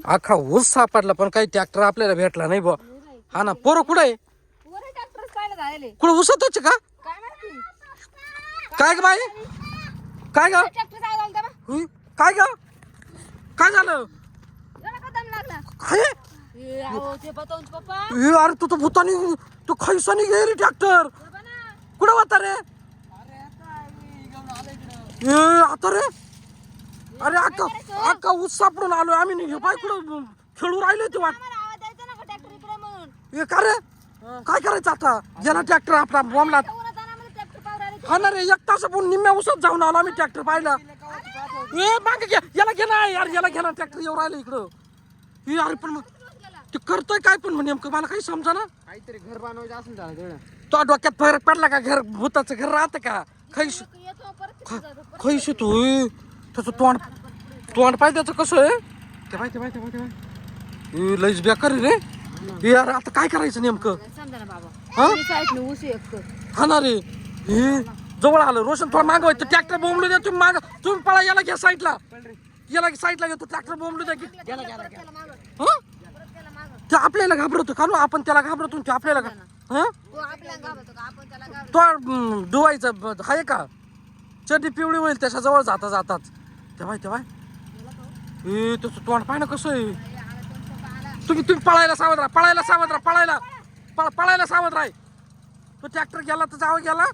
अख्खा ऊस सापडला पण काही ट्रॅक्टर आपल्याला भेटला नाही बा. हा ना पोरं कुठं आहे? कुठं ऊसातच का? काय ग बाई? काय ग? काय ग? काय झालं? काय? अरे तू तर भूतानी तू खैसानी गेली ट्रॅक्टर कुठं होता रे? आता रे अरे अक्का ऊस सापडून आलो आम्ही नाही बाय कुठं खेळू राहिले ते वाट का रे काय करायचं आता ज्याला ट्रॅक्टर आपला बॉम्बला हा ना रे एक तास आपण निम्म्या ऊसात जाऊन आलो आम्ही ट्रॅक्टर पाहिला मागे घ्या याला घे ना यार याला घे ना ट्रॅक्टर येऊ राहिलं इकडं अरे पण मग ते करतोय काय पण नेमकं मला काही समजा ना काहीतरी घर बनवायचं असेल त्याला तो डोक्यात फरक पडला का घर भूताचं घर राहतं का खैस खैस तू त्याचं तोंड तोंड पाहिजे त्याचं कसं आहे ते माहिती लईच बेकार रे यार आता काय करायचं नेमकं हा ना रे हे जवळ आलं रोशन थोडं मागवायचं ट्रॅक्टर बोंबलू द्या तुम्ही माग तुम्ही पळा याला घ्या साईडला साईडला घेतो ट्रॅक्टर बोंबलू द्या ते आपल्याला घाबरतो का आपण त्याला घाबरतो ते आपल्याला तो डुवायचं आहे का चड्डी पिवळी होईल त्याच्या जवळ जाता जाताच तेव्हा त्याचं तोंड पाहिजे कसं आहे तुम्ही पळायला सावध राहा पळायला सावध राह तो ट्रॅक्टर गेला तर जावं गेला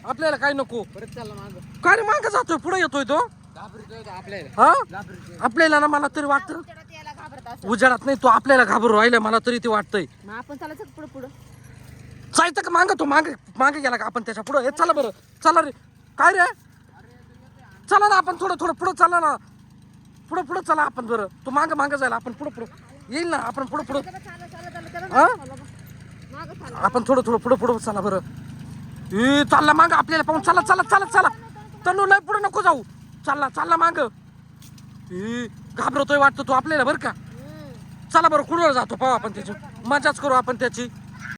आपल्याला काय नको परत चालला माग काय रे मागं जातोय पुढे येतोय तो आपल्याला ना मला तरी वाटतं उजाडात नाही तो आपल्याला घाबरून राहिला मला तरी ते वाटतंय आपण चालायचं पुढे पुढे जायचं का मागं तो मागे गेला का आपण त्याच्या पुढं हे चला बरं चला रे काय रे चला ना आपण थोडं पुढं चला ना पुढं चला आपण बरं तो मागं जायला आपण पुढं येईल ना आपण पुढं आपण थोडं पुढं चला बरं चालला मागं आपल्याला पाहून चला तनू लय पुढे नको जाऊ चालला मागं घाबरतोय वाटतं तो आपल्याला बरं का चला बरं कुठवर जातो पाहू आपण त्याची मजाच करू आपण त्याची